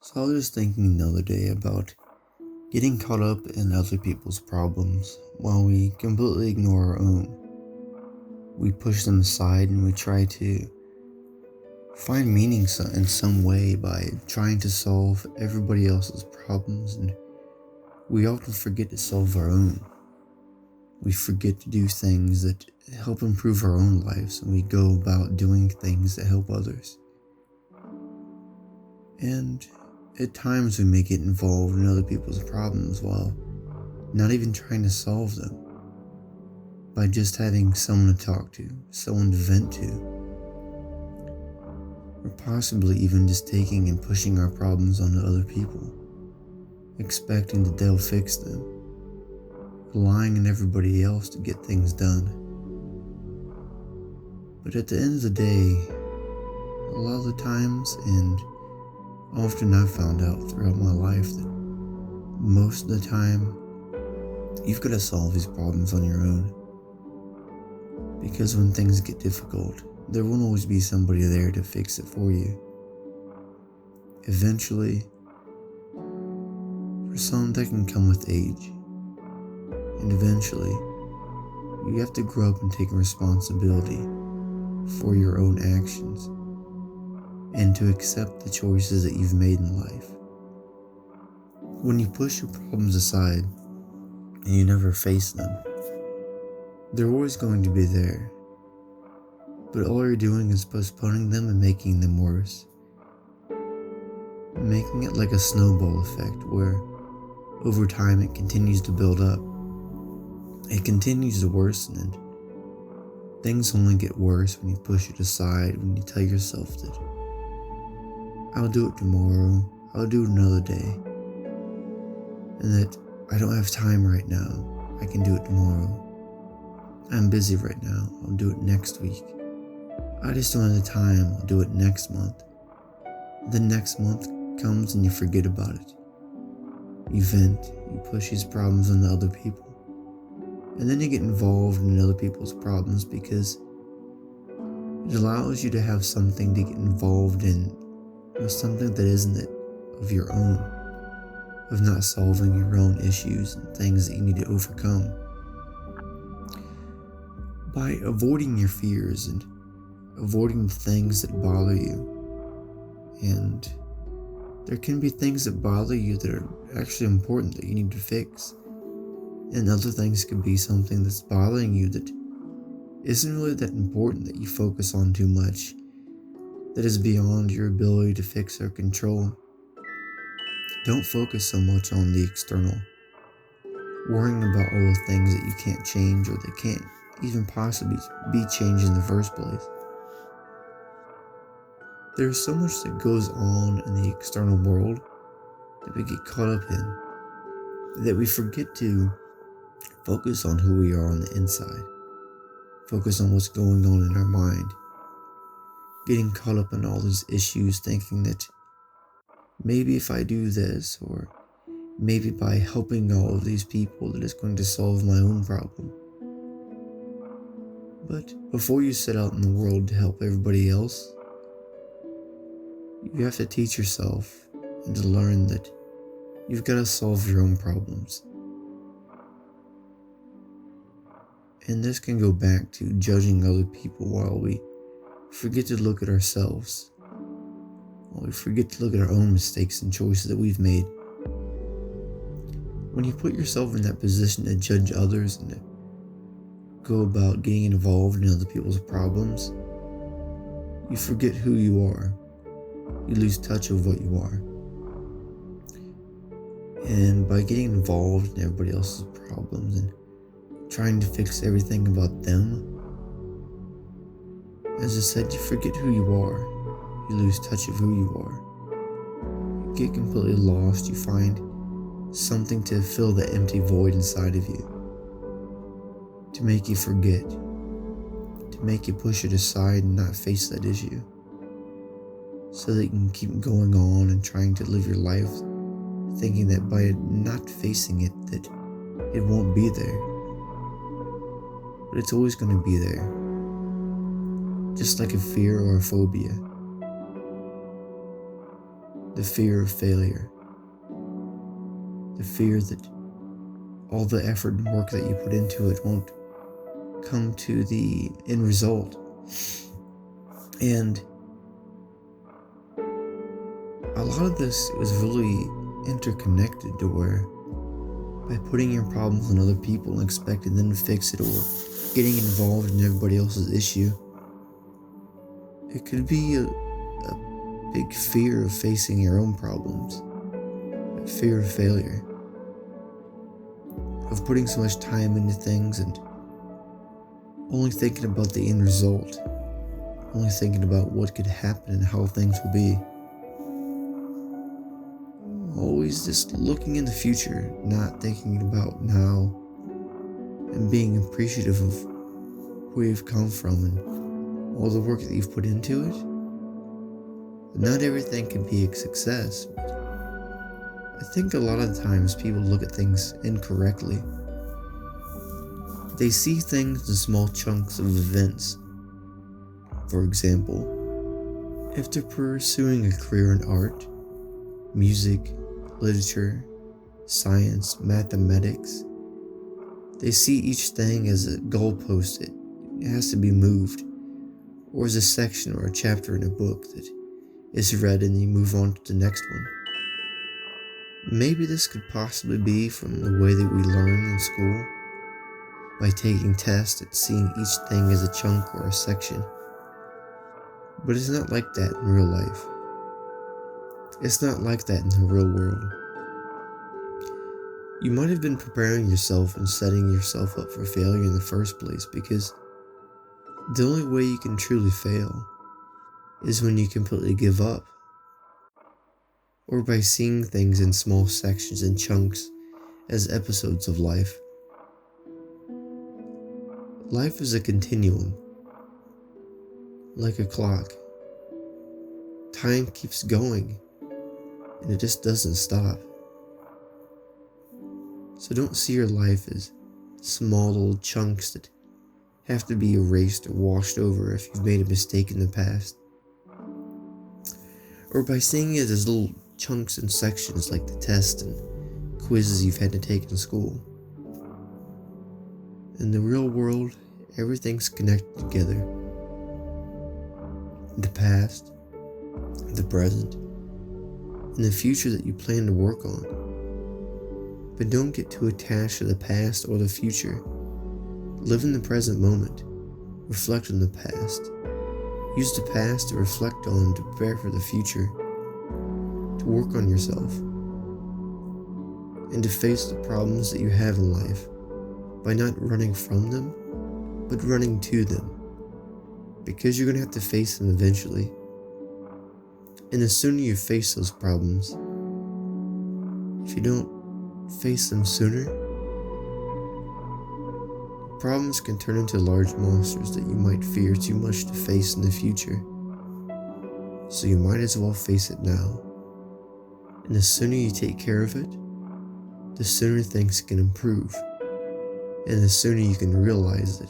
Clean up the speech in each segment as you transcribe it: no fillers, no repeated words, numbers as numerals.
So I was just thinking the other day about getting caught up in other people's problems while we completely ignore our own. We push them aside and we try to find meaning in some way by trying to solve everybody else's problems, and we often forget to solve our own. We forget to do things that help improve our own lives, and we go about doing things that help others. And at times we may get involved in other people's problems while not even trying to solve them, by just having someone to talk to, someone to vent to, or possibly even just taking and pushing our problems onto other people, expecting that they'll fix them, relying on everybody else to get things done. But at the end of the day, a lot of the times, and often I've found out throughout my life, that most of the time you've got to solve these problems on your own. Because when things get difficult, there won't always be somebody there to fix it for you. Eventually, for some that can come with age, and eventually you have to grow up and take responsibility for your own actions and to accept the choices that you've made in life. When you push your problems aside and you never face them, they're always going to be there, but all you're doing is postponing them and making them worse. Making it like a snowball effect where over time it continues to build up. It continues to worsen, and things only get worse when you push it aside, when you tell yourself that I'll do it tomorrow, I'll do it another day, and that I don't have time right now, I can do it tomorrow. I'm busy right now, I'll do it next week. I just don't have the time, I'll do it next month. Then next month comes and you forget about it. You vent, you push these problems on other people. And then you get involved in other people's problems because it allows you to have something to get involved in, or something that isn't it of your own, of not solving your own issues and things that you need to overcome. By avoiding your fears and avoiding the things that bother you. And there can be things that bother you that are actually important that you need to fix. And other things could be something that's bothering you that isn't really that important, that you focus on too much, that is beyond your ability to fix or control. Don't focus so much on the external, worrying about all the things that you can't change or that can't even possibly be changed in the first place. There's so much that goes on in the external world that we get caught up in, that we forget to focus on who we are on the inside, focus on what's going on in our mind, getting caught up in all these issues, thinking that maybe if I do this, or maybe by helping all of these people, that it's going to solve my own problem. But before you set out in the world to help everybody else, you have to teach yourself and to learn that you've got to solve your own problems. And this can go back to judging other people while we forget to look at ourselves, while we forget to look at our own mistakes and choices that we've made. When you put yourself in that position to judge others and to go about getting involved in other people's problems, you forget who you are. You lose touch of what you are. And by getting involved in everybody else's problems and trying to fix everything about them, as I said, you forget who you are. You lose touch of who you are. You get completely lost. You find something to fill the empty void inside of you, to make you forget, to make you push it aside and not face that issue, so that you can keep going on and trying to live your life thinking that by not facing it, that it won't be there. But it's always going to be there, just like a fear or a phobia. the fear of failure, the fear that all the effort and work that you put into it won't come to the end result. And a lot of this is really interconnected to where by putting your problems on other people and expecting them to fix it, or getting involved in everybody else's issue, it could be a big fear of facing your own problems, a fear of failure, of putting so much time into things and only thinking about the end result, only thinking about what could happen and how things will be. Always just looking in the future, not thinking about now, and being appreciative of where you've come from and all the work that you've put into it. Not everything can be a success, but I think a lot of the times people look at things incorrectly. They see things in small chunks of events. For example, if they're pursuing a career in art, music, literature, science, mathematics, they see each thing as a goalpost that has to be moved, or as a section or a chapter in a book that is read and you move on to the next one. Maybe this could possibly be from the way that we learn in school, by taking tests and seeing each thing as a chunk or a section. But it's not like that in real life. It's not like that in the real world. You might have been preparing yourself and setting yourself up for failure in the first place, because the only way you can truly fail is when you completely give up, or by seeing things in small sections and chunks as episodes of life. Life is a continuum, like a clock. Time keeps going, and it just doesn't stop. So don't see your life as small little chunks that have to be erased or washed over if you've made a mistake in the past. Or by seeing it as little chunks and sections like the tests and quizzes you've had to take in school. In the real world, everything's connected together. The past, the present, and the future that you plan to work on. But don't get too attached to the past or the future. Live in the present moment. Reflect on the past. Use the past to reflect on, to prepare for the future, to work on yourself, and to face the problems that you have in life by not running from them, but running to them, because you're going to have to face them eventually. And the sooner you face those problems, if you don't face them sooner, problems can turn into large monsters that you might fear too much to face in the future. So you might as well face it now. And the sooner you take care of it, the sooner things can improve. And the sooner you can realize that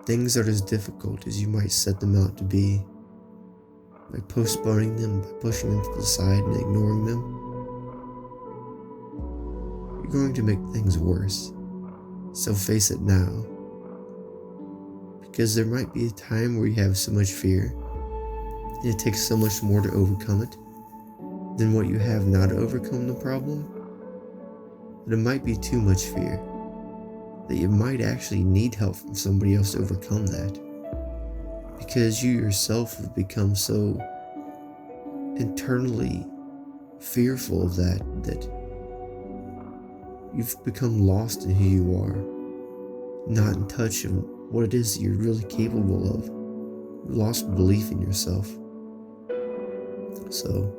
things aren't as difficult as you might set them out to be. By postponing them, by pushing them to the side and ignoring them, you're going to make things worse. So face it now. Because there might be a time where you have so much fear, and it takes so much more to overcome it than what you have now to overcome the problem, that it might be too much fear, that you might actually need help from somebody else to overcome that. Because you yourself have become so internally fearful of that you've become lost in who you are, not in touch of what it is that you're really capable of. You've lost belief in yourself. So,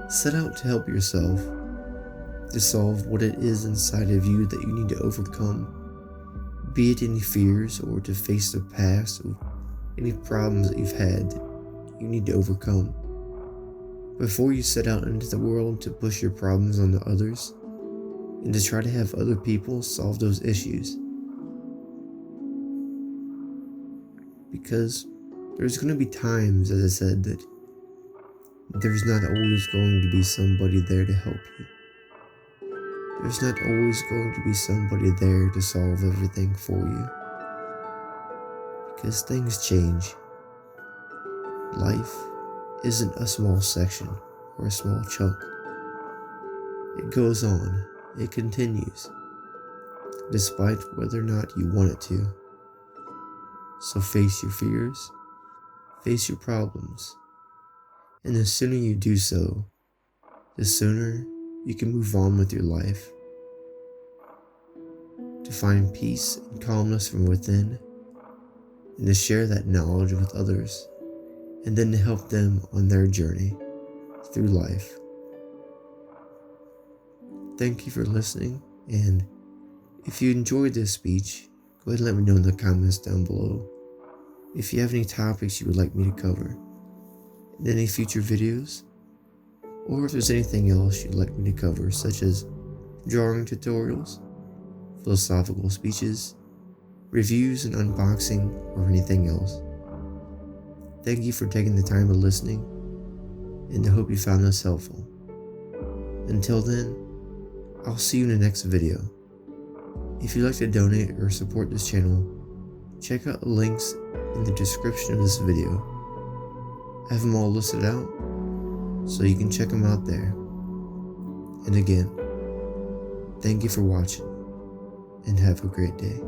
set out to help yourself, to solve what it is inside of you that you need to overcome, be it any fears or to face the past or any problems that you've had that you need to overcome. Before you set out into the world to push your problems onto others, and to try to have other people solve those issues. Because there's going to be times, as I said, that There's not always going to be somebody there to help you. There's not always going to be somebody there to solve everything for you. Because things change. Life isn't a small section or a small chunk. It goes on. It continues. Despite whether or not you want it to. So face your fears. Face your problems. And the sooner you do so, the sooner you can move on with your life. To find peace and calmness from within, and to share that knowledge with others, and then to help them on their journey through life. Thank you for listening, and if you enjoyed this speech, go ahead and let me know in the comments down below if you have any topics you would like me to cover in any future videos, or if there's anything else you'd like me to cover, such as drawing tutorials, philosophical speeches, reviews and unboxing, or anything else. Thank you for taking the time of listening, and I hope you found this helpful. Until then, I'll see you in the next video. If you'd like to donate or support this channel, check out the links in the description of this video. I have them all listed out, so you can check them out there. And again, thank you for watching, and have a great day.